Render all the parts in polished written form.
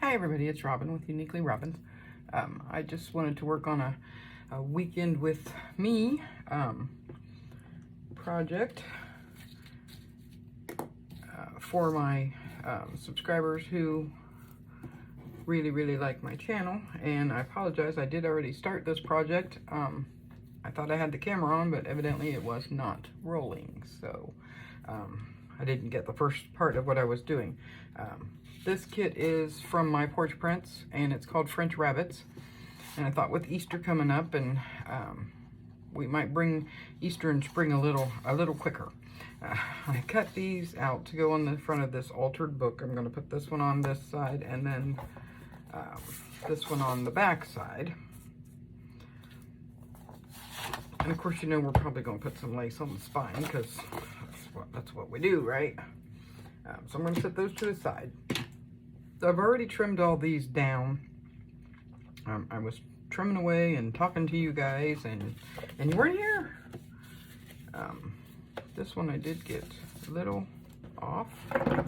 Hi everybody, it's Robin with Uniquely Robins. I just wanted to work on a weekend with me project for my subscribers who really like my channel. And I apologize, I did already start this project. I thought I had the camera on, but evidently it was not rolling, so I didn't get the first part of what I was doing. This kit is from My Porch Prints, and it's called French Rabbits. And I thought with Easter coming up, and we might bring Easter and spring a little quicker. I cut these out to go on the front of this altered book. I'm going to put this one on this side, and then this one on the back side. And of course, you know, we're probably going to put some lace on the spine, because that's what we do, right? So I'm going to set those to the side. So I've already trimmed all these down. I was trimming away and talking to you guys, and you weren't here. This one I did get a little off, so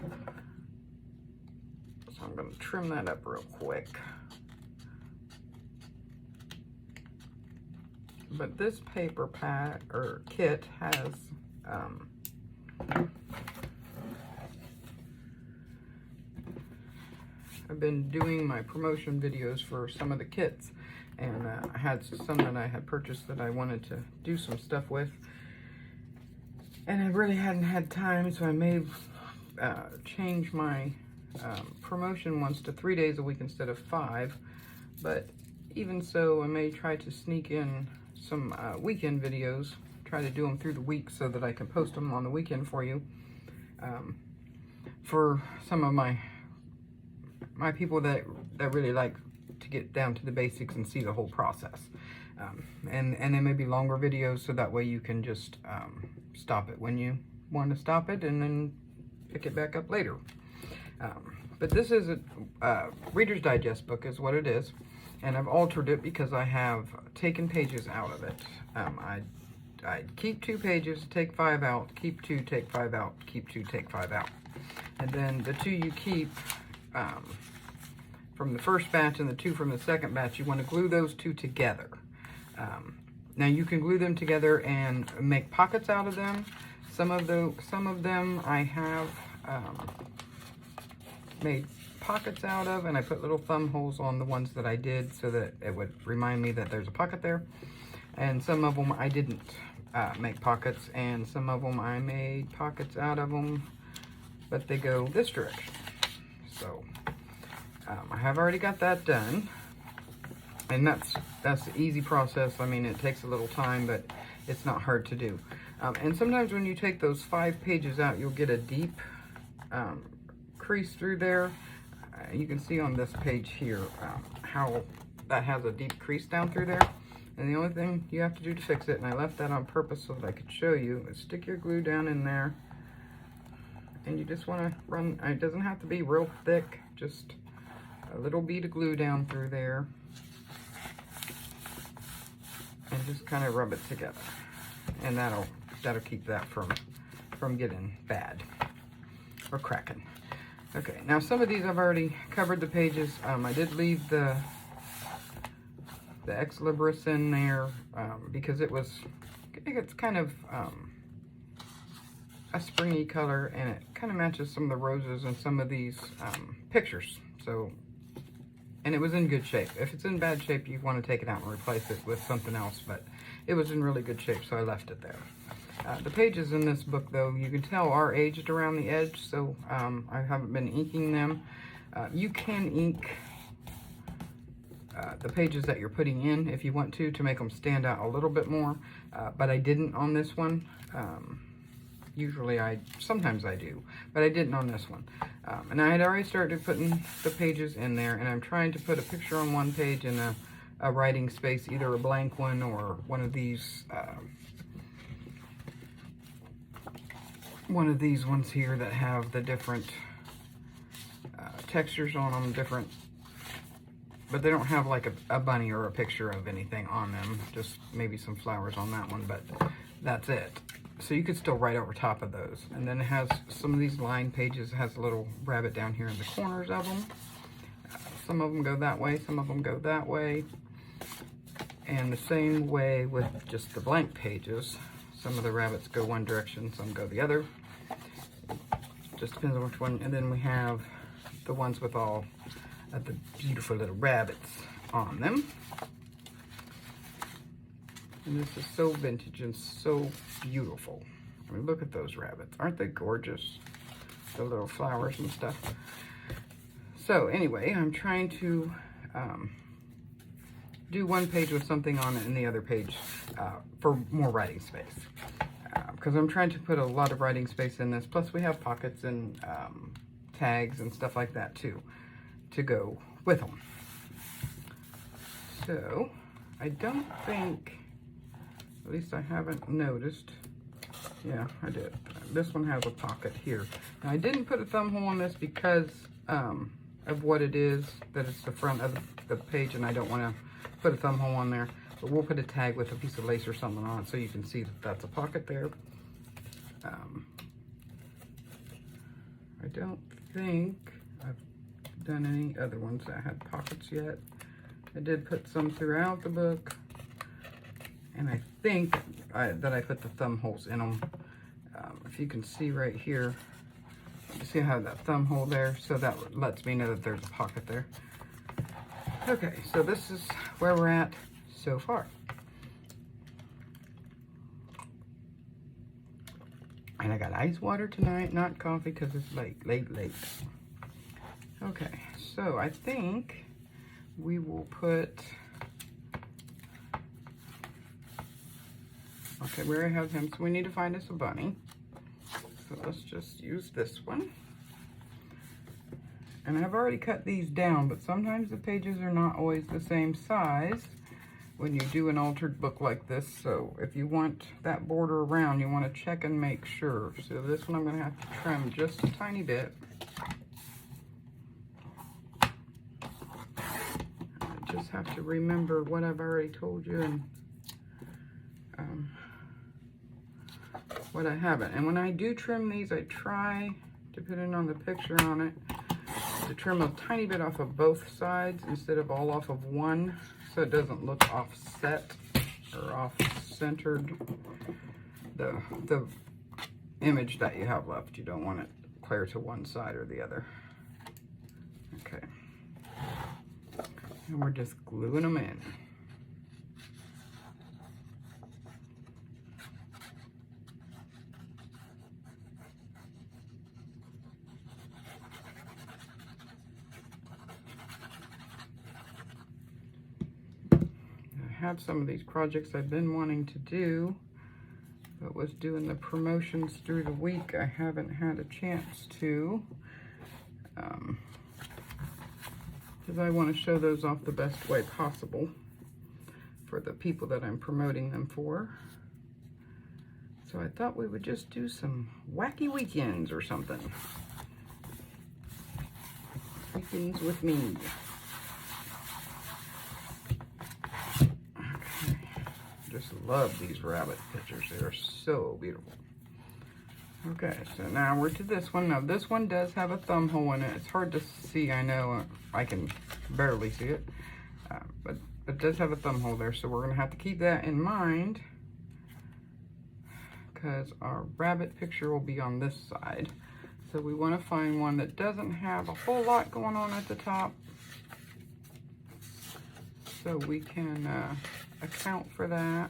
I'm going to trim that up real quick. But this paper pad or kit has I've been doing my promotion videos for some of the kits, and I had some that I had purchased that I wanted to do some stuff with, and I really hadn't had time, so I may change my promotion ones to 3 days a week instead of 5. But even so, I may try to sneak in some weekend videos, try to do them through the week so that I can post them on the weekend for you, for some of my people that really like to get down to the basics and see the whole process. And they may be longer videos, so that way you can just stop it when you want to stop it and then pick it back up later. But this is a Reader's Digest book is what it is, and I've altered it because I have taken pages out of it. I keep 2 pages, take 5 out, keep 2, take 5 out, keep 2, take 5 out. And then the 2 you keep from the first batch and the 2 from the second batch, you want to glue those 2 together. Now you can glue them together and make pockets out of them. Some of them I have made pockets out of, and I put little thumb holes on the ones that I did so that it would remind me that there's a pocket there. And some of them I didn't make pockets, and some of them I made pockets out of them, but they go this direction. So I have already got that done, and that's the easy process. I mean, it takes a little time, but it's not hard to do. And sometimes when you take those 5 pages out, you'll get a deep crease through there. You can see on this page here how that has a deep crease down through there. And the only thing you have to do to fix it, and I left that on purpose so that I could show you, is stick your glue down in there. And you just want to run, it doesn't have to be real thick, just a little bead of glue down through there. And just kind of rub it together. And that'll keep that from getting bad or cracking. Okay, now some of these I've already covered the pages. I did leave the ex libris in there because it's kind of a springy color, and it kind of matches some of the roses and some of these pictures. So, and it was in good shape. If it's in bad shape, you want to take it out and replace it with something else, but it was in really good shape, so I left it there. The pages in this book, though, you can tell are aged around the edge, so I haven't been inking them. You can ink the pages that you're putting in if you want to make them stand out a little bit more, but I didn't on this one. Usually sometimes I do, but I didn't on this one. And I had already started putting the pages in there, and I'm trying to put a picture on one page and a writing space, either a blank one or one of these ones here that have the different textures on them, but they don't have like a bunny or a picture of anything on them, just maybe some flowers on that one, but that's it. So you could still write over top of those. And then it has some of these line pages, it has a little rabbit down here in the corners of them. Some of them go that way, some of them go that way. And the same way with just the blank pages. Some of the rabbits go one direction, some go the other. Just depends on which one. And then we have the ones with all of the beautiful little rabbits on them. And this is so vintage and so beautiful. I mean, look at those rabbits. Aren't they gorgeous? The little flowers and stuff. So anyway, I'm trying to do one page with something on it and the other page for more writing space. Because I'm trying to put a lot of writing space in this. Plus we have pockets and tags and stuff like that too, to go with them. So I don't think, at least I haven't noticed. Yeah, I did. This one has a pocket here. Now I didn't put a thumb hole on this because of what it is, that it's the front of the page and I don't want to put a thumb hole on there. But we'll put a tag with a piece of lace or something on it so you can see that that's a pocket there. I don't think I've done any other ones that had pockets yet. I did put some throughout the book, and I think that I put the thumb holes in them. If you can see right here, you see how that thumb hole there, so that lets me know that there's a pocket there. Okay, so this is where we're at so far. And I got ice water tonight, not coffee, because it's late. Okay, so I think we will put, okay, we already have him, so we need to find us a bunny. So let's just use this one. And I've already cut these down, but sometimes the pages are not always the same size when you do an altered book like this. So if you want that border around, you want to check and make sure. So this one I'm going to have to trim just a tiny bit. I just have to remember what I've already told you and what I haven't. And when I do trim these, I try, depending on the picture on it, to trim a tiny bit off of both sides instead of all off of one, so it doesn't look offset or off-centered the image that you have left. You don't want it clear to one side or the other. Okay. And we're just gluing them in. Have some of these projects I've been wanting to do, but was doing the promotions through the week. I haven't had a chance to, because I want to show those off the best way possible for the people that I'm promoting them for. So I thought we would just do some wacky weekends or something. Weekends with me. Just love these rabbit pictures. They're so beautiful. Okay, so now we're to this one. Now this one does have a thumb hole in it. It's hard to see, I know. I can barely see it. But it does have a thumb hole there, so we're going to have to keep that in mind, because our rabbit picture will be on this side. So we want to find one that doesn't have a whole lot going on at the top, so we can account for that.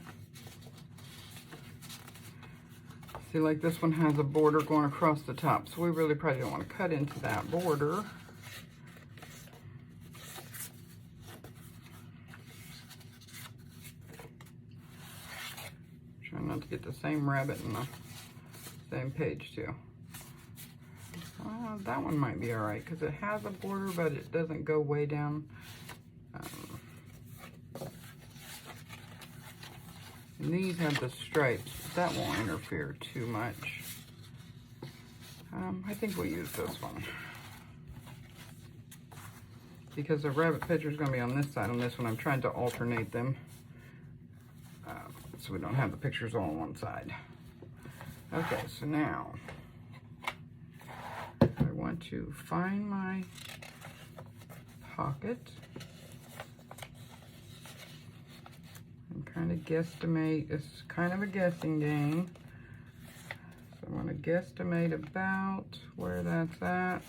See, like this one has a border going across the top, so we really probably don't want to cut into that border. Trying not to get the same rabbit in the same page too. That one might be all right because it has a border, but it doesn't go way down. And these have the stripes. That won't interfere too much. I think we'll use this one, because the rabbit picture is going to be on this side. On this one, I'm trying to alternate them, so we don't have the pictures all on one side. Okay, so now I want to find my pocket. And kind of guesstimate, it's kind of a guessing game. So I'm going to guesstimate about where that's at.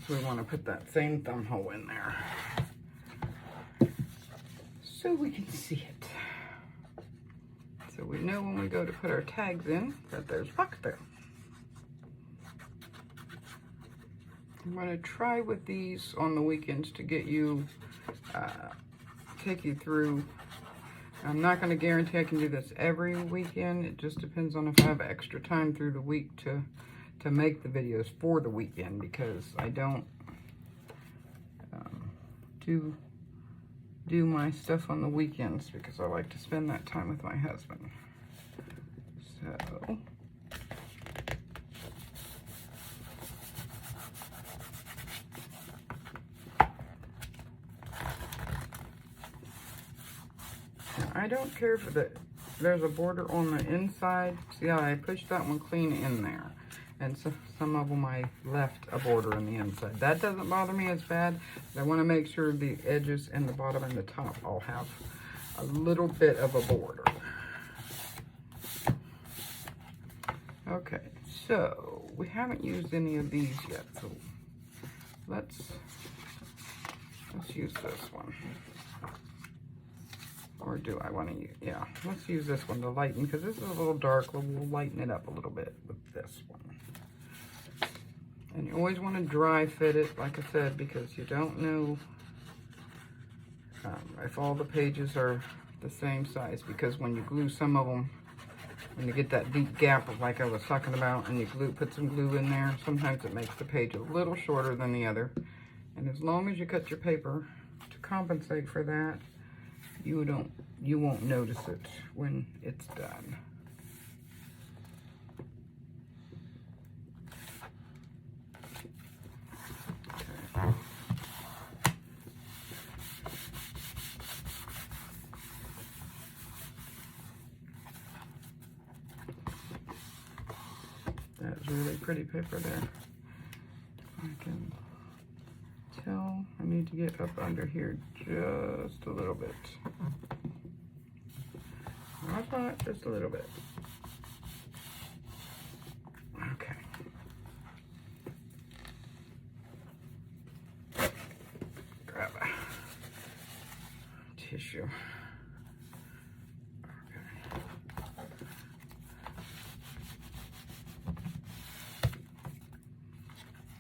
We want to put that same thumb hole in there so we can see it. So we know when we go to put our tags in that there's a pocket there. I'm going to try with these on the weekends to get you, take you through. I'm not going to guarantee I can do this every weekend. It just depends on if I have extra time through the week to make the videos for the weekend, because I don't do my stuff on the weekends because I like to spend that time with my husband. So I don't care for there's a border on the inside. See how I pushed that one clean in there. And so some of them I left a border on the inside. That doesn't bother me as bad. I want to make sure the edges and the bottom and the top all have a little bit of a border. Okay, so we haven't used any of these yet. So let's use this one. Or do I want to use, yeah, let's use this one to lighten, because this is a little dark. We'll lighten it up a little bit with this one. And you always want to dry fit it, like I said, because you don't know if all the pages are the same size. Because when you glue some of them, when you get that deep gap of like I was talking about, and you put some glue in there, sometimes it makes the page a little shorter than the other. And as long as you cut your paper to compensate for that, you won't notice it when it's done. Okay. That's really pretty paper there. I can tell I need to get up under here just a little bit. Not just a little bit. Okay. Grab a tissue. Okay.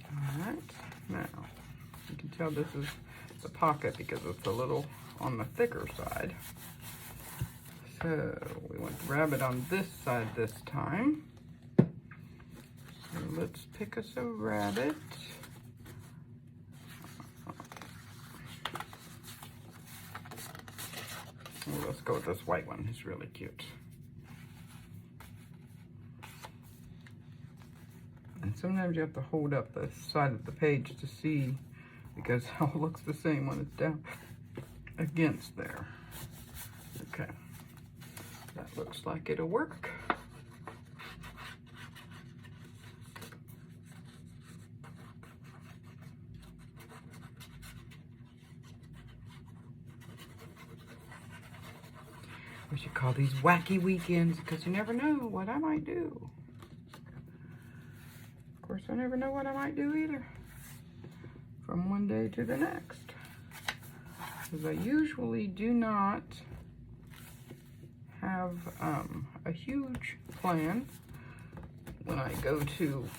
All right. Now, you can tell this is the pocket because it's a little on the thicker side. So we want to grab it on this side this time. So let's pick us a rabbit. Well, let's go with this white one. He's really cute. And sometimes you have to hold up the side of the page to see, because it all looks the same when it's down against there. Okay. That looks like it'll work. We should call these wacky weekends, because you never know what I might do. Of course, I never know what I might do either, from one day to the next. Because I usually do not have a huge plan when I go to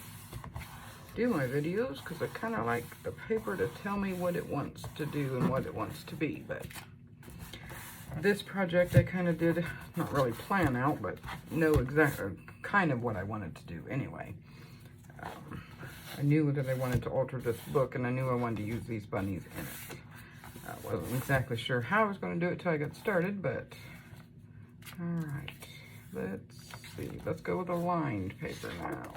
do my videos, because I kind of like the paper to tell me what it wants to do and what it wants to be. But this project I kind of did not really plan out, but know exactly kind of what I wanted to do anyway. I knew that I wanted to alter this book, and I knew I wanted to use these bunnies in it. I wasn't exactly sure how I was going to do it till I got started, but all right, let's see. Let's go with a lined paper now.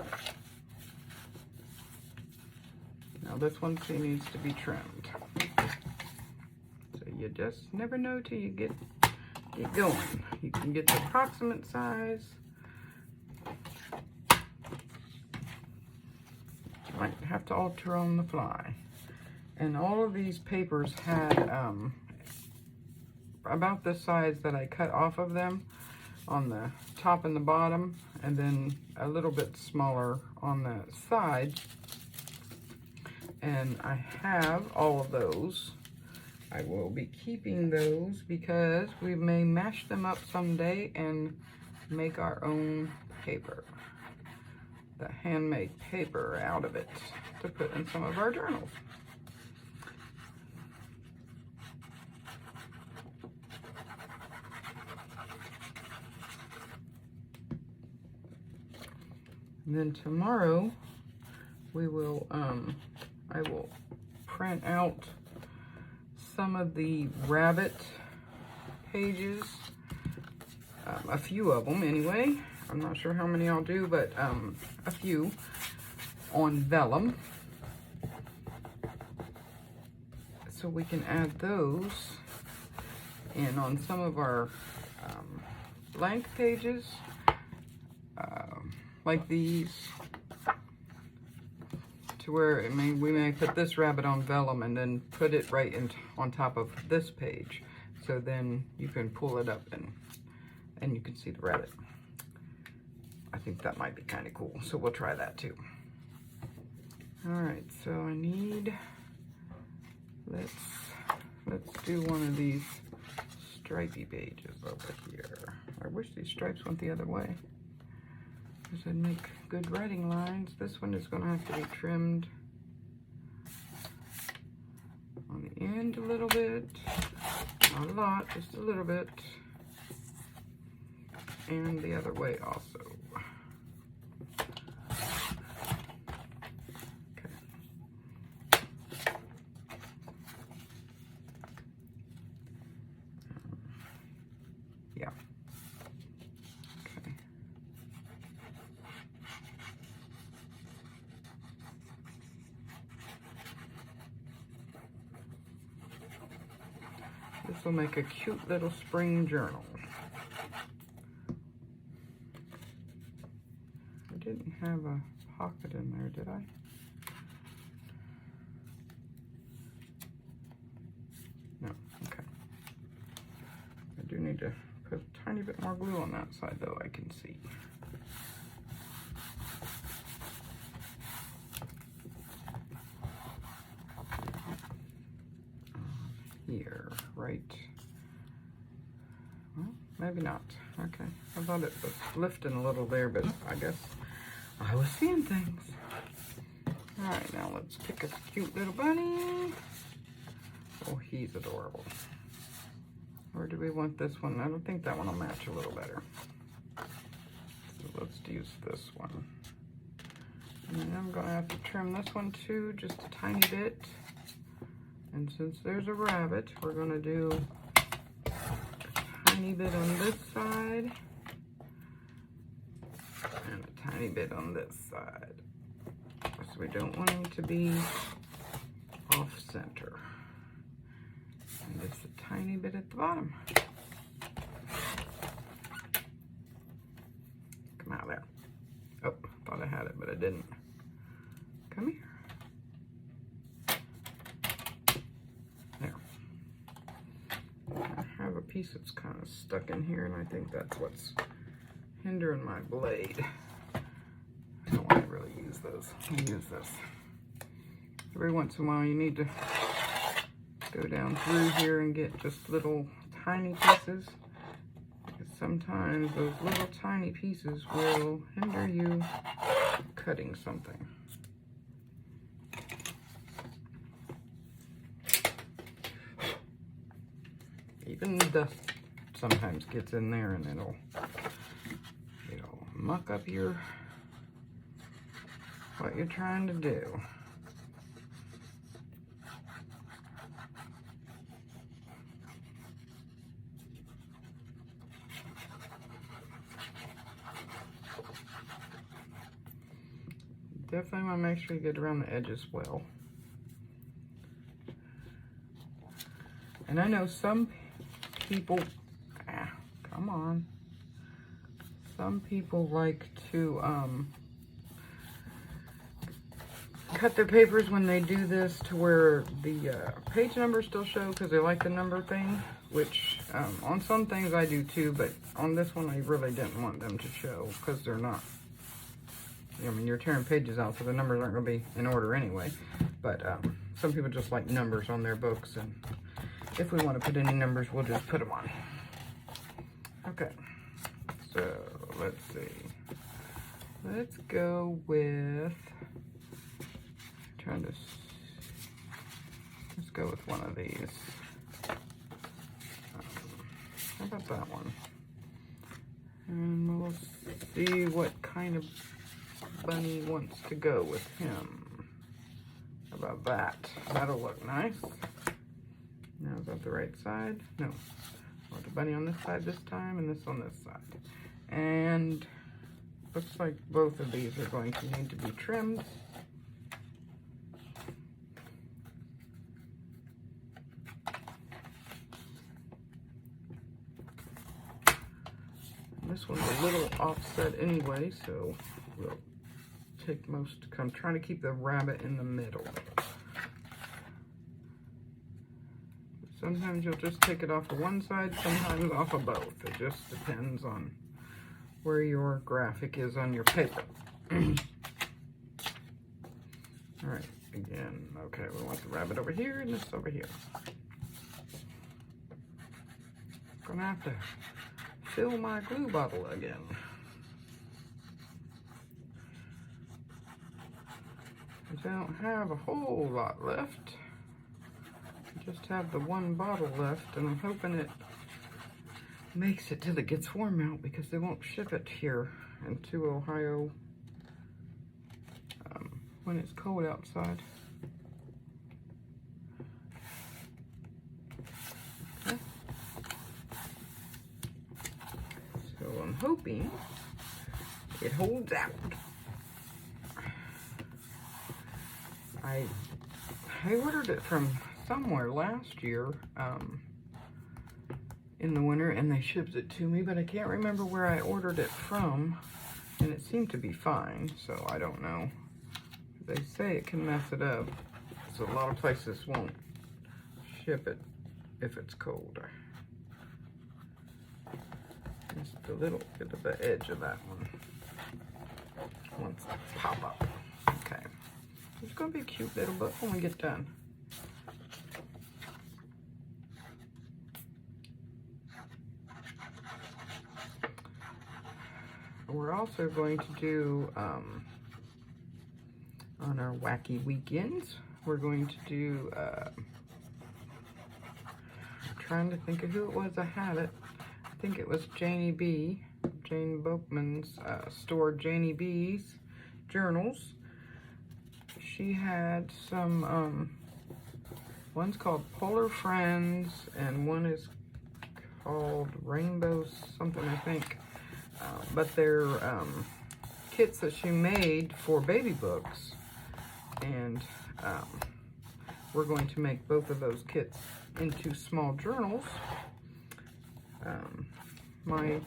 Now this one needs to be trimmed. So you just never know till you get going. You can get the approximate size. Might have to alter on the fly. And all of these papers had about the size that I cut off of them on the top and the bottom, and then a little bit smaller on the sides. And I have all of those. I will be keeping those because we may mash them up someday and make our own paper. The handmade paper out of it to put in some of our journals. And then tomorrow we will, I will print out some of the rabbit pages, a few of them anyway. I'm not sure how many I'll do, but a few on vellum. So we can add those in on some of our blank pages, like these, to where we may put this rabbit on vellum and then put it right on top of this page. So then you can pull it up and you can see the rabbit. I think that might be kind of cool. So we'll try that too. All right, so I need, let's do one of these stripey pages over here. I wish these stripes went the other way, because I'd make good writing lines. This one is going to have to be trimmed on the end a little bit, not a lot, just a little bit, and the other way also. Okay. Yeah. Okay. This will make a cute little spring journal. I didn't have a pocket in there, did I? No, okay. I do need to put a tiny bit more glue on that side though, I can see. Here, right? Well, maybe not. Okay, I thought it was lifting a little there, but I guess I was seeing things. All right, now let's pick a cute little bunny. Oh, he's adorable. Or do we want this one? I don't think that one will match a little better. So let's use this one. And then I'm gonna have to trim this one too, just a tiny bit. And since there's a rabbit, we're gonna do a tiny bit on this side and a tiny bit on this side. So we don't want them to be off center. And just a tiny bit at the bottom. Come out there. Oh, thought I had it, but I didn't. Come here. I have a piece that's kind of stuck in here, and I think that's what's hindering my blade. I don't want to really use those. I'll use this. Every once in a while you need to go down through here and get just little tiny pieces, because sometimes those little tiny pieces will hinder you cutting something. Even dust sometimes gets in there and it'll muck up what you're trying to do. Definitely want to make sure you get around the edges well. And I know some people, come on. Some people like to cut their papers when they do this to where the page numbers still show because they like the number thing, which on some things I do too, but on this one I really didn't want them to show because they're not. I mean, you're tearing pages out, so the numbers aren't going to be in order anyway. But some people just like numbers on their books, and if we want to put any numbers, we'll just put them on. Okay, so let's see. Let's go with, let's go with one of these. How about that one? And we'll see what kind of bunny wants to go with him. How about that? That'll look nice. Now, is that the right side? No. I want the bunny on this side this time and this on this side. And looks like both of these are going to need to be trimmed. This one's a little offset anyway, so we'll take most. I'm trying to keep the rabbit in the middle. Sometimes you'll just take it off of one side, sometimes off of both. It just depends on where your graphic is on your paper. Alright, again, okay, we want the rabbit over here and this over here. Gonna have to fill my glue bottle again. I don't have a whole lot left. I just have the one bottle left, and I'm hoping it makes it till it gets warm out because they won't ship it here into Ohio when it's cold outside. Okay. So I'm hoping it holds out. I ordered it from somewhere last year in the winter, and they shipped it to me, but I can't remember where I ordered it from, and it seemed to be fine, so I don't know. They say it can mess it up, so a lot of places won't ship it if it's cold. Just a little bit of the edge of that one wants to pop up. Okay. It's going to be a cute little book when we get done. We're also going to do, on our wacky weekends, we're going to do, I'm trying to think of who it was I had it. I think it was Janie B. Jane Boakman's store, Janie B's journals. She had some, one's called Polar Friends, and one is called Rainbows something, I think. But they're kits that she made for baby books. And we're going to make both of those kits into small journals. My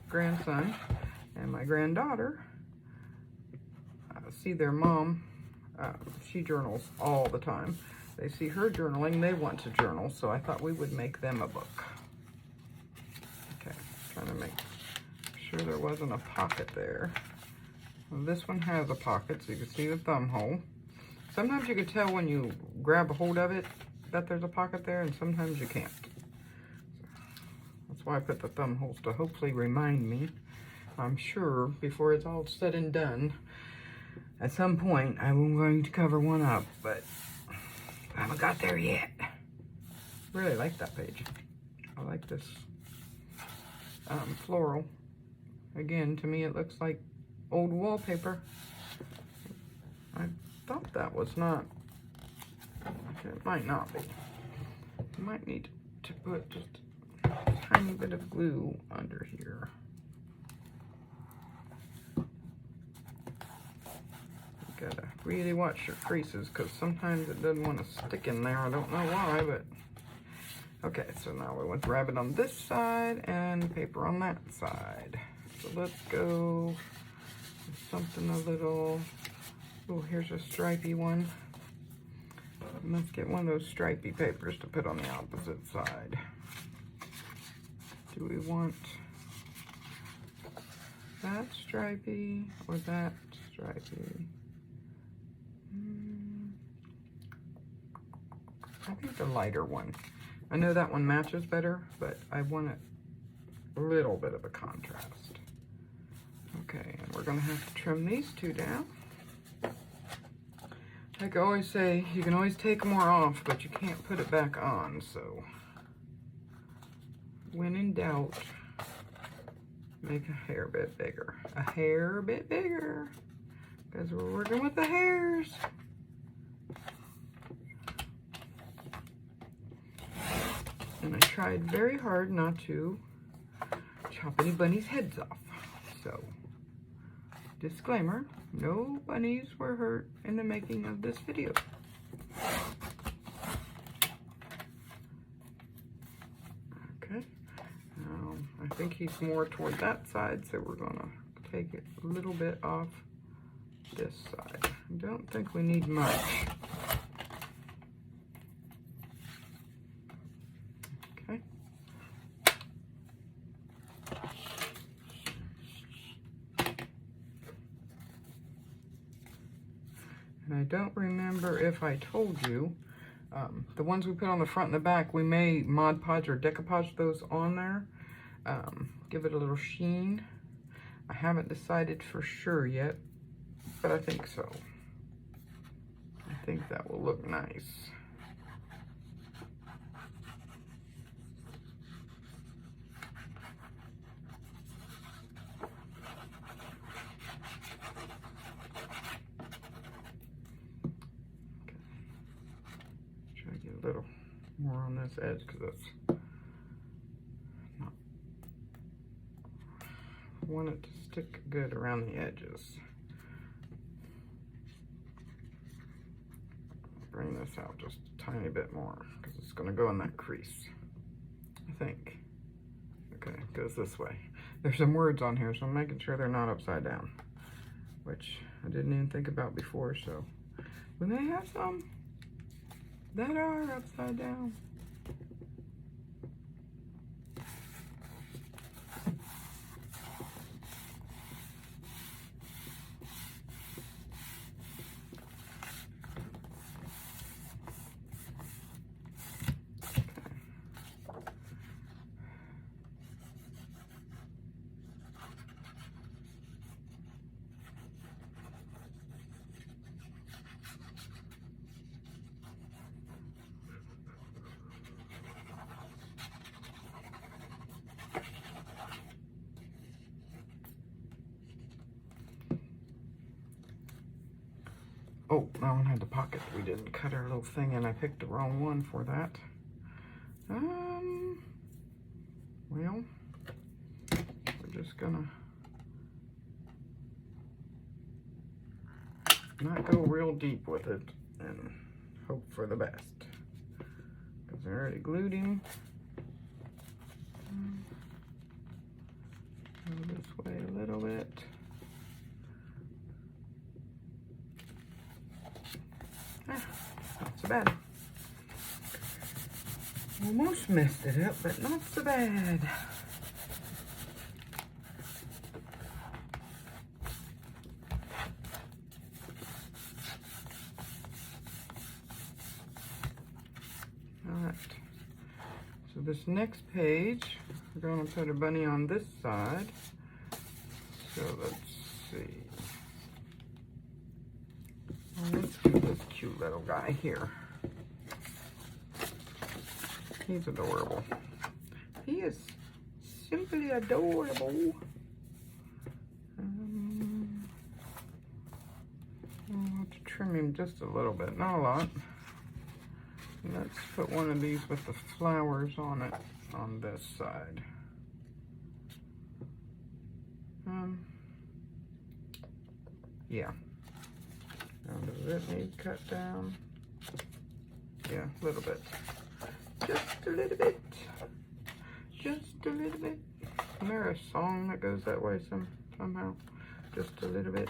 grandson and my granddaughter see their mom. She journals all the time. They see her journaling, they want to journal, so I thought we would make them a book. Okay, trying to make sure there wasn't a pocket there. Well, this one has a pocket, so you can see the thumb hole. Sometimes you can tell when you grab a hold of it that there's a pocket there, and sometimes you can't. That's why I put the thumb holes, to hopefully remind me. I'm sure before it's all said and done, at some point, I'm going to cover one up, but I haven't got there yet. Really like that page. I like this floral. Again, to me, it looks like old wallpaper. I thought that was not. It might not be. I might need to put just a tiny bit of glue under here. Gotta really watch your creases, because sometimes it doesn't want to stick in there. I don't know why, but Okay, so now we want the rabbit on this side and paper on that side. So let's go with something a little, oh, here's a stripy one. Let's get one of those stripy papers to put on the opposite side. Do we want that stripy or that stripy? I think the lighter one. I know that one matches better, but I want it a little bit of a contrast. Okay, and we're gonna have to trim these two down. Like I always say, you can always take more off, but you can't put it back on, so when in doubt, make a hair bit bigger. A hair bit bigger, because we're working with the hairs. And I tried very hard not to chop any bunnies' heads off. So, disclaimer, no bunnies were hurt in the making of this video. Okay, now I think he's more toward that side, so we're gonna take it a little bit off this side. I don't think we need much. Okay. And I don't remember if I told you, the ones we put on the front and the back, we may Mod Podge or decoupage those on there. Give it a little sheen. I haven't decided for sure yet, but I think so. I think that will look nice. A little more on this edge because that's not, I want it to stick good around the edges. Bring this out just a tiny bit more because it's going to go in that crease, I think. Okay, it goes this way. There's some words on here, so I'm making sure they're not upside down, which I didn't even think about before, so we may have some that are upside down. Oh, that one had the pocket. We didn't cut our little thing and I picked the wrong one for that. Well, we're just gonna not go real deep with it and hope for the best. Because I already glued him. Go this way a little bit. Not so bad. Almost messed it up, but not so bad. Alright. So this next page, we're going to put a bunny on this side. So let's see. Let's do this cute little guy here. He's adorable. He is simply adorable. I'll have to trim him just a little bit, not a lot. Let's put one of these with the flowers on it on this side. Yeah. Now, does it need cut down? Yeah, a little bit. Just a little bit. Just a little bit. Isn't there a song that goes that way somehow? Just a little bit.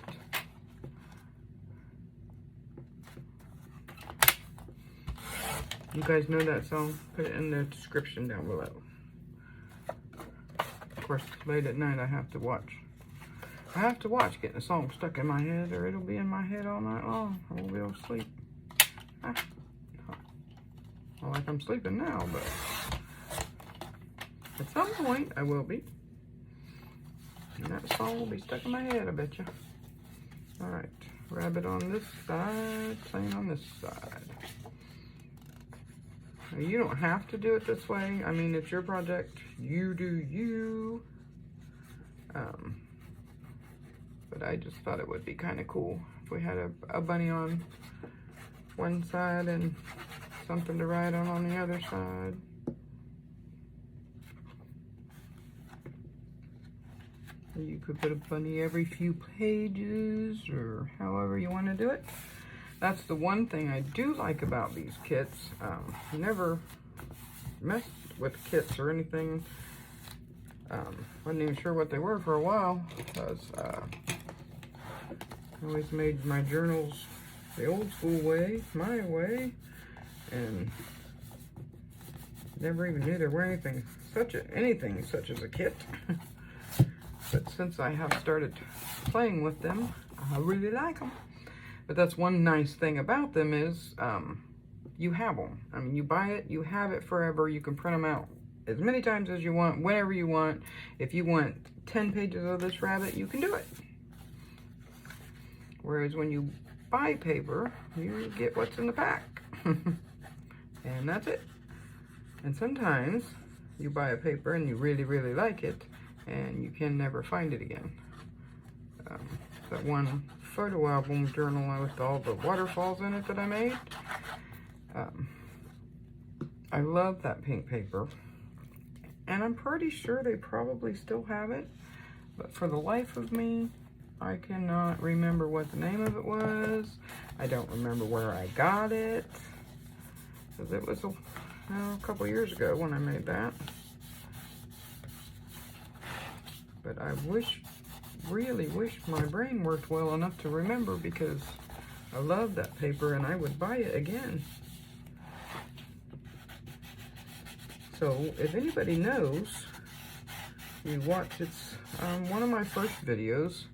You guys know that song? Put it in the description down below. Of course, late at night I have to watch. I have to watch getting a song stuck in my head, or it'll be in my head all night long. I won't be able to sleep. Not like I'm sleeping now, but at some point I will be. And that song will be stuck in my head, I bet you. Alright, rabbit on this side, plane on this side. Now, you don't have to do it this way. I mean, it's your project. You do you. But I just thought it would be kind of cool if we had a bunny on one side and something to write on the other side. You could put a bunny every few pages or however you want to do it. That's the one thing I do like about these kits. I never messed with kits or anything. Wasn't even sure what they were for a while, because I always made my journals the old school way, my way, and never even knew there were anything such as a kit. But since I have started playing with them, I really like them. But that's one nice thing about them is you have them. I mean, you buy it, you have it forever. You can print them out as many times as you want, whenever you want. If you want 10 pages of this rabbit, you can do it. Whereas when you buy paper, you get what's in the pack. And that's it. And sometimes you buy a paper and you really, really like it, and you can never find it again. That one photo album journal with all the waterfalls in it that I made, I love that pink paper, and I'm pretty sure they probably still have it, but for the life of me, I cannot remember what the name of it was. I don't remember where I got it, because it was a couple years ago when I made that. But I really wish my brain worked well enough to remember, because I love that paper and I would buy it again. So if anybody knows, you watch, it's one of my first videos.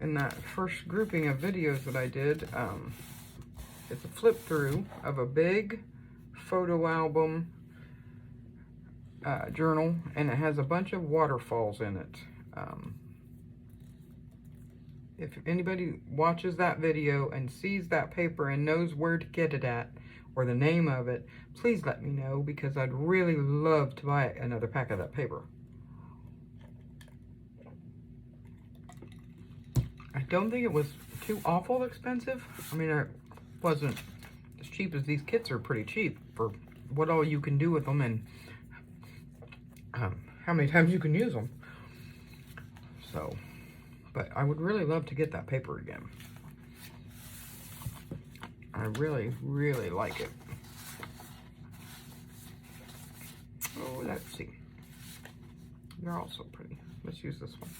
In that first grouping of videos that I did, it's a flip through of a big photo album journal, and it has a bunch of waterfalls in it. If anybody watches that video and sees that paper and knows where to get it at, or the name of it, please let me know, because I'd really love to buy another pack of that paper. I don't think it was too awful expensive. I mean, it wasn't as cheap as these kits are pretty cheap for what all you can do with them and how many times you can use them. So, but I would really love to get that paper again. I really, really like it. Oh, let's see. They're also pretty. Let's use this one.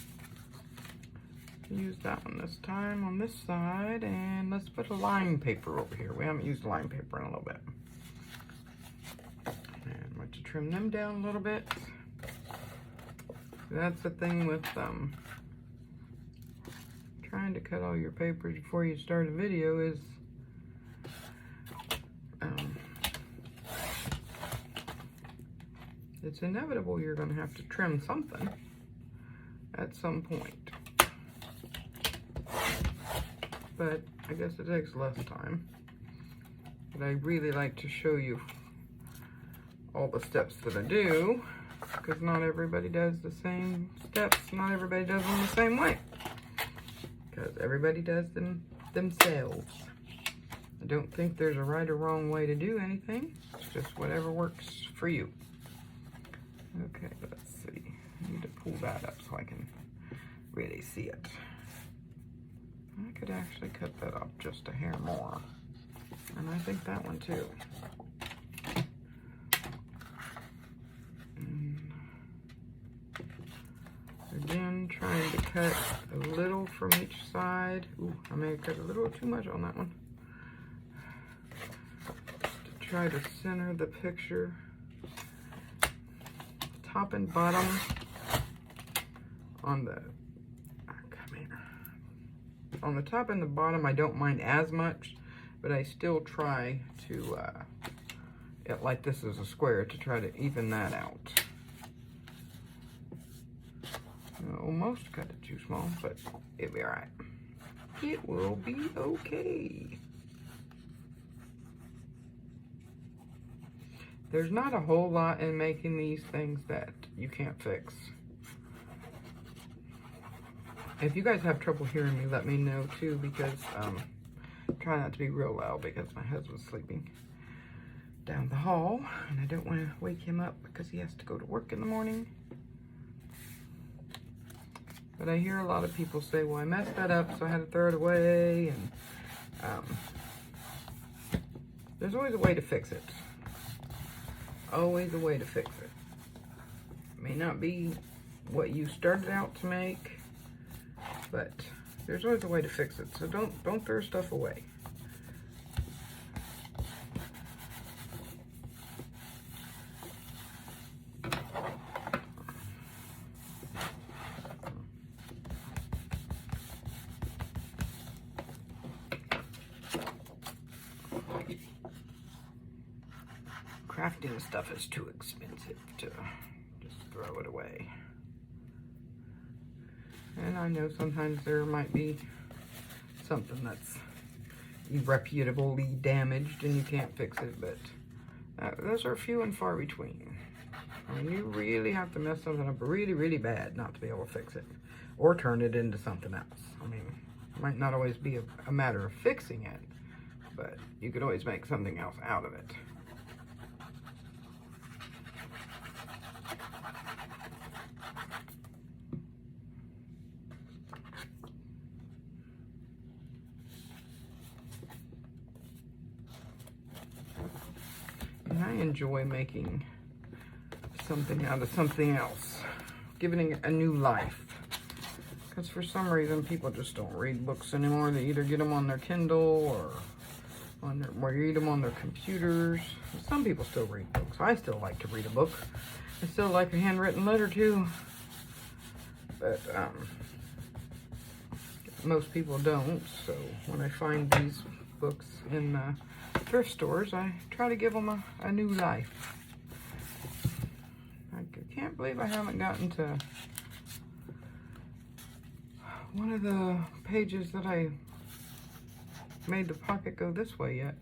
Use that one this time on this side, and let's put a line paper over here. We haven't used line paper in a little bit. And I'm going to trim them down a little bit. That's the thing with trying to cut all your papers before you start a video is it's inevitable you're going to have to trim something at some point. But I guess it takes less time. But I really like to show you all the steps that I do, because not everybody does the same steps. Not everybody does them the same way, because everybody does them themselves. I don't think there's a right or wrong way to do anything. It's just whatever works for you. Okay, let's see. I need to pull that up so I can really see it. I could actually cut that up just a hair more. And I think that one too. cut a little from each side. Ooh, I may have cut a little too much on that one. To try to center the picture. Top and bottom on the, on the top and the bottom I don't mind as much, but I still try to, like this is a square, to try to even that out. Almost cut it too small, but it'll be alright. It will be okay. There's not a whole lot in making these things that you can't fix. If you guys have trouble hearing me, let me know too, because try not to be real loud because my husband's sleeping down the hall and I don't want to wake him up because he has to go to work in the morning. But I hear a lot of people say, well, I messed that up, so I had to throw it away, and there's always a way to fix it. Always a way to fix it. It may not be what you started out to make, but there's always a way to fix it. So don't throw stuff away. Crafting stuff is too expensive to just throw it away. And I know sometimes there might be something that's irreputably damaged and you can't fix it, but those are few and far between. I mean, you really have to mess something up really, really bad not to be able to fix it or turn it into something else. I mean, it might not always be a matter of fixing it, but you could always make something else out of it. And I enjoy making something out of something else, giving it a new life. Because for some reason, people just don't read books anymore. They either get them on their Kindle or read them on their computers. Some people still read books. I still like to read a book. I still like a handwritten letter too. But most people don't. So when I find these books in thrift stores, I try to give them a new life. I can't believe I haven't gotten to one of the pages that I made the pocket go this way yet.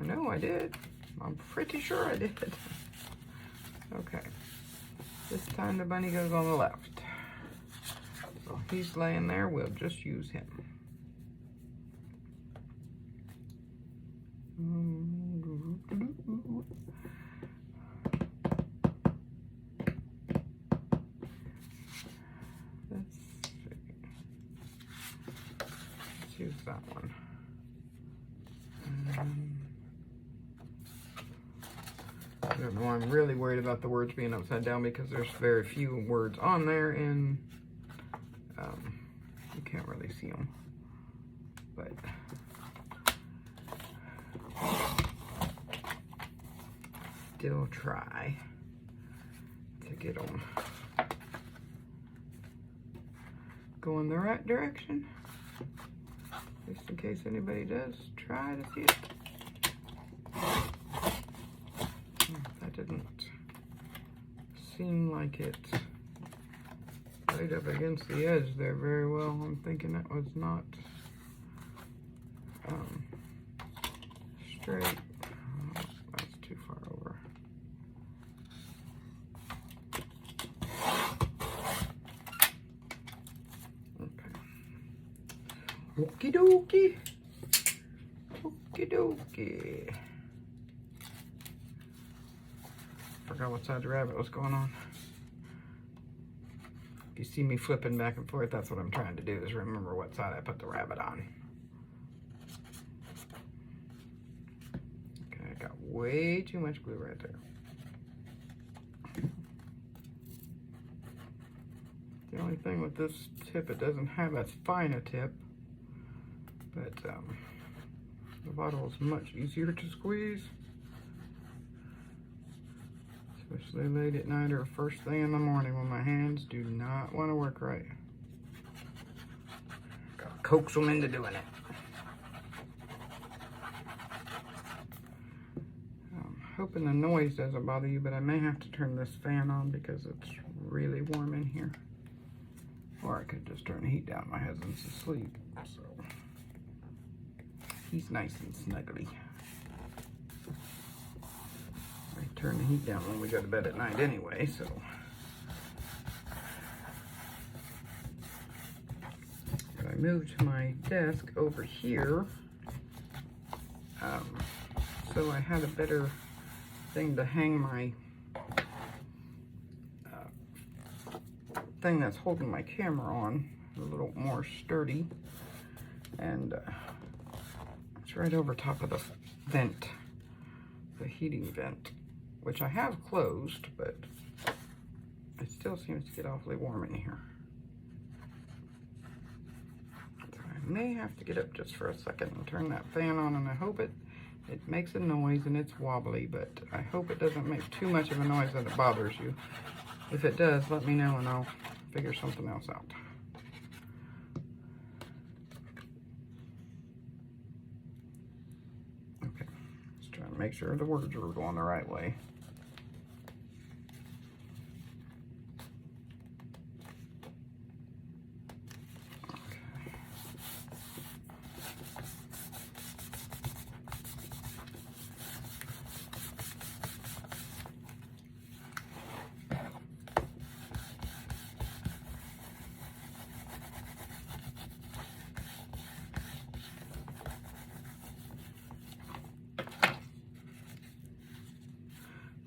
I know I did. I'm pretty sure I did. Okay. This time the bunny goes on the left. So he's laying there. We'll just use him. Let's use that one. I don't know, I'm really worried about the words being upside down because there's very few words on there and you can't really see them. But still try to get them going the right direction. Just in case anybody does try to see it. That didn't seem like it right up against the edge there very well. I'm thinking that was not straight. Oh, that's too far over. Okay. Okie dokie. Okie dokie. Forgot what side the rabbit was going on. If you see me flipping back and forth, that's what I'm trying to do, is remember what side I put the rabbit on. Okay, I got way too much glue right there. The only only thing with this tip, it doesn't have as fine a tip, but the bottle is much easier to squeeze, especially late at night or first thing in the morning when my hands do not want to work right. Gotta coax them into doing it. I'm hoping the noise doesn't bother you, but I may have to turn this fan on because it's really warm in here. Or I could just turn the heat down. My husband's asleep, so he's nice and snuggly. I turn the heat down when we go to bed at night anyway, so. But I moved my desk over here, so I had a better thing to hang my thing that's holding my camera on, a little more sturdy, and it's right over top of the vent, the heating vent, which I have closed, but it still seems to get awfully warm in here. So I may have to get up just for a second and turn that fan on, and I hope it makes a noise and it's wobbly, but I hope it doesn't make too much of a noise that it bothers you. If it does, let me know and I'll figure something else out. Okay, just trying to make sure the words are going the right way.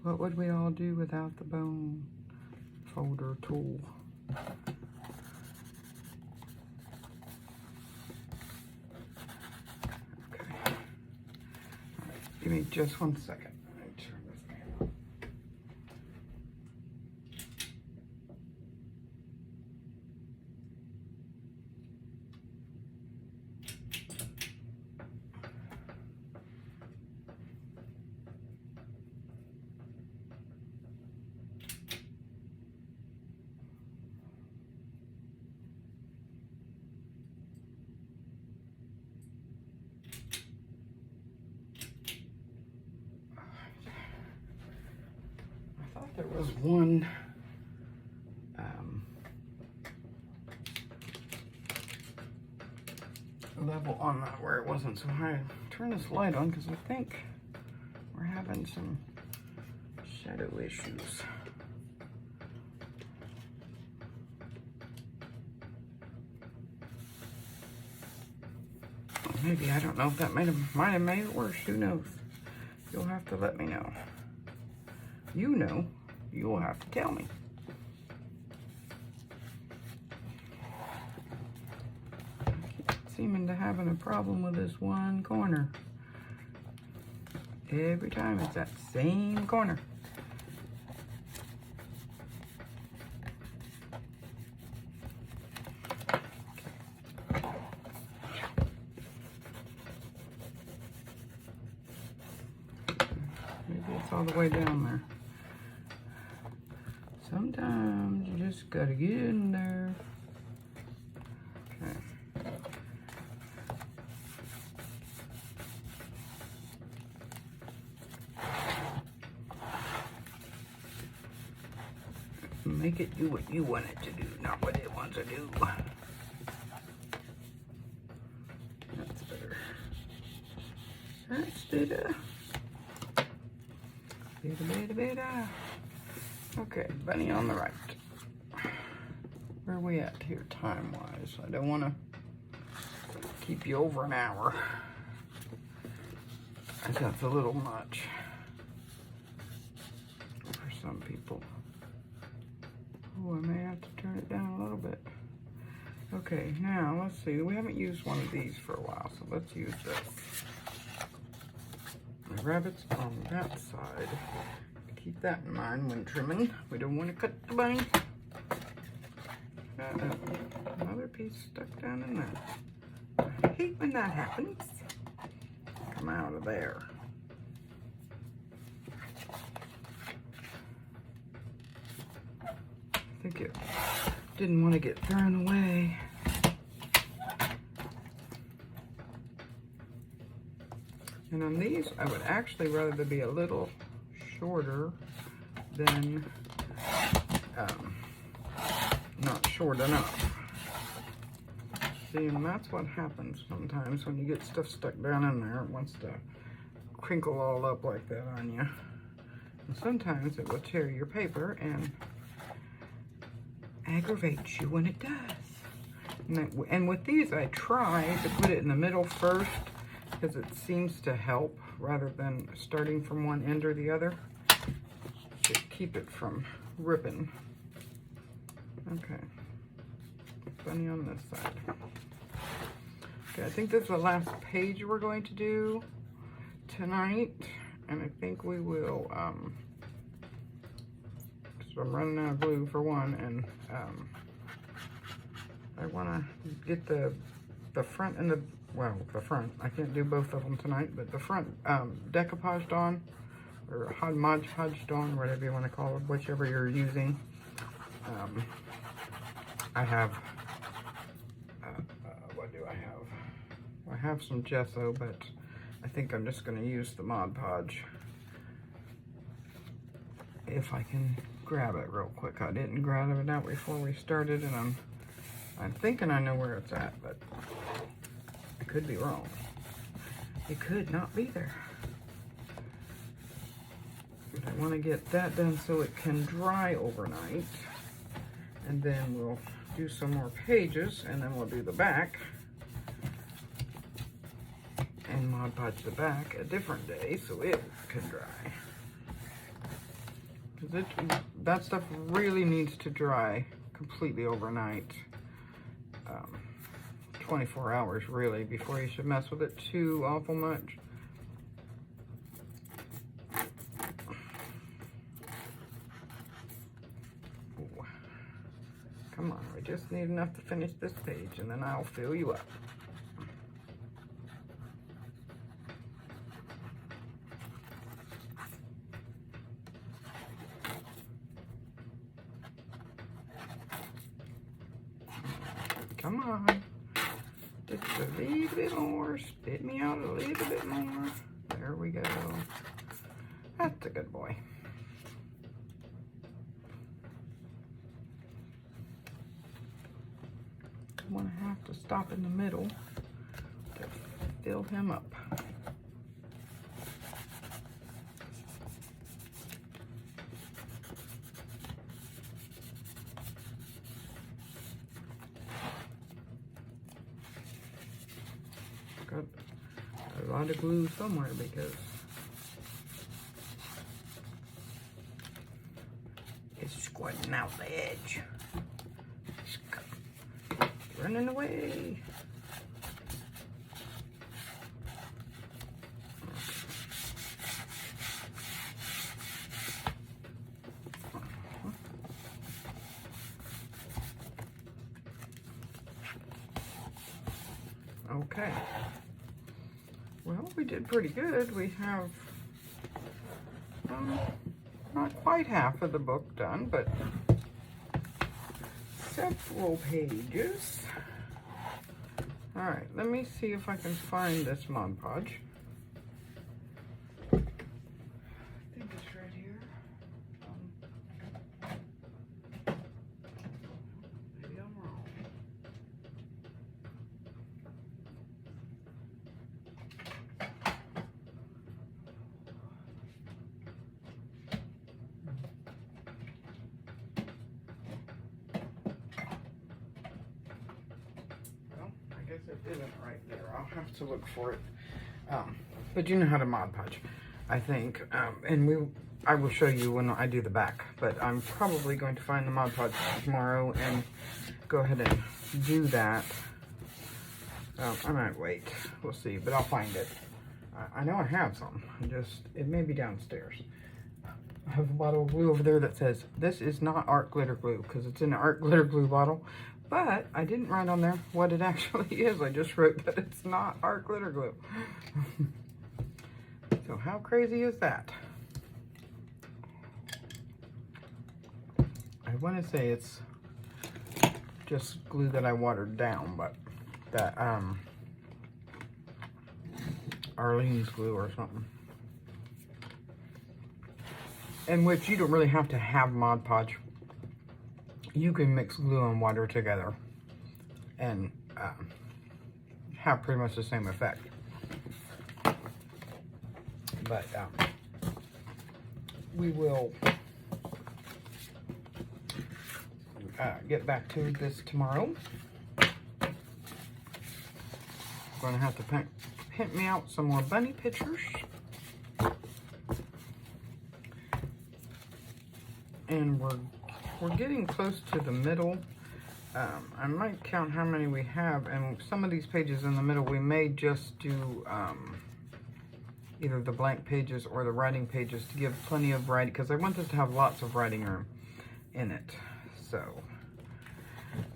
What would we all do without the bone folder tool? Okay. All right, give me just 1 second. Let me turn this fan on. There was one level on that where it wasn't so high. Turn this light on because I think we're having some shadow issues. Maybe, I don't know if that might have made it worse. Who knows? You'll have to let me know. You know. You'll have to tell me. I keep seeming to having a problem with this one corner. Every time it's that same corner. Maybe it's all the way down there. Sometimes you just gotta get in there. Okay. Make it do what you want it to do, not what it wants to do. That's better. That's better. Better. Okay, bunny on the right. Where are we at here time-wise? I don't want to keep you over an hour. I think that's a little much for some people. Oh, I may have to turn it down a little bit. Okay, now let's see. We haven't used one of these for a while, so let's use this. The rabbit's on that side. Keep that in mind when trimming. We don't want to cut the bunny. Uh-oh. Another piece stuck down in there. I hate when that happens. Come out of there. I think it didn't want to get thrown away. And on these, I would actually rather they be a little shorter than not short enough. See, and that's what happens sometimes when you get stuff stuck down in there. It wants to crinkle all up like that on you. And sometimes it will tear your paper and aggravate you when it does. And with these, I try to put it in the middle first because it seems to help rather than starting from one end or the other to keep it from ripping. Okay, funny on this side. Okay, I think this is the last page we're going to do tonight, and I think we will, so I'm running out of glue for one, and I want to get the front and the front, I can't do both of them tonight, but the front decoupaged on, or Mod Podged on, whatever you want to call it, whichever you're using. I have, what do I have? I have some gesso, but I think I'm just going to use the Mod Podge. If I can grab it real quick. I didn't grab it out before we started, and I'm thinking I know where it's at, but I could be wrong. It could not be there. But I want to get that done so it can dry overnight. And then we'll do some more pages, and then we'll do the back. And Mod Podge the back a different day so it can dry. Because that stuff really needs to dry completely overnight. 24 hours really before you should mess with it too awful much. Ooh. Come on, we just need enough to finish this page and then I'll fill you up. Come on. Just a little bit more. Spit me out a little bit more. There we go. That's a good boy. I'm going to have to stop in the middle to fill him up. Got a lot of glue somewhere because it's squirting out the edge. It's running away. Okay. Well, we did pretty good. We have not quite half of the book done, but several pages. All right, let me see if I can find this Mod Podge. I think it's right here. Maybe I'm wrong. It isn't right there. I'll have to look for it. But you know how to Mod Podge, I think. And I will show you when I do the back. But I'm probably going to find the Mod Podge tomorrow and go ahead and do that. I might wait. We'll see. But I'll find it. I know I have some. It may be downstairs. I have a bottle of glue over there that says, this is not art glitter glue, because it's an art glitter glue bottle. But I didn't write on there what it actually is. I just wrote that it's not art glitter glue. So how crazy is that? I want to say it's just glue that I watered down, but that Arlene's glue or something. In which you don't really have to have Mod Podge. You can mix glue and water together and have pretty much the same effect. But we will get back to this tomorrow. I'm going to have to print me out some more bunny pictures. And we're getting close to the middle. I might count how many we have, and some of these pages in the middle we may just do either the blank pages or the writing pages to give plenty of writing, because I want this to have lots of writing room in it. So,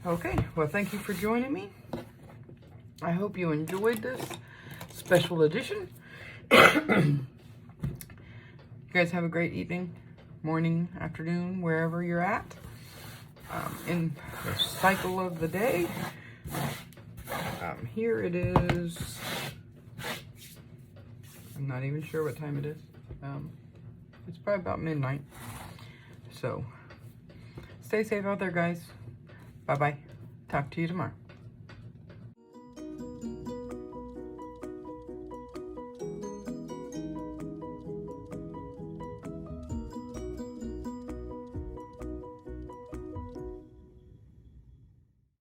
okay, well, thank you for joining me. I hope you enjoyed this special edition. You guys have a great evening, morning, afternoon, wherever you're at in the cycle of the day. Here it is. I'm not even sure what time it is. It's probably about midnight. So, stay safe out there, guys. Bye-bye. Talk to you tomorrow.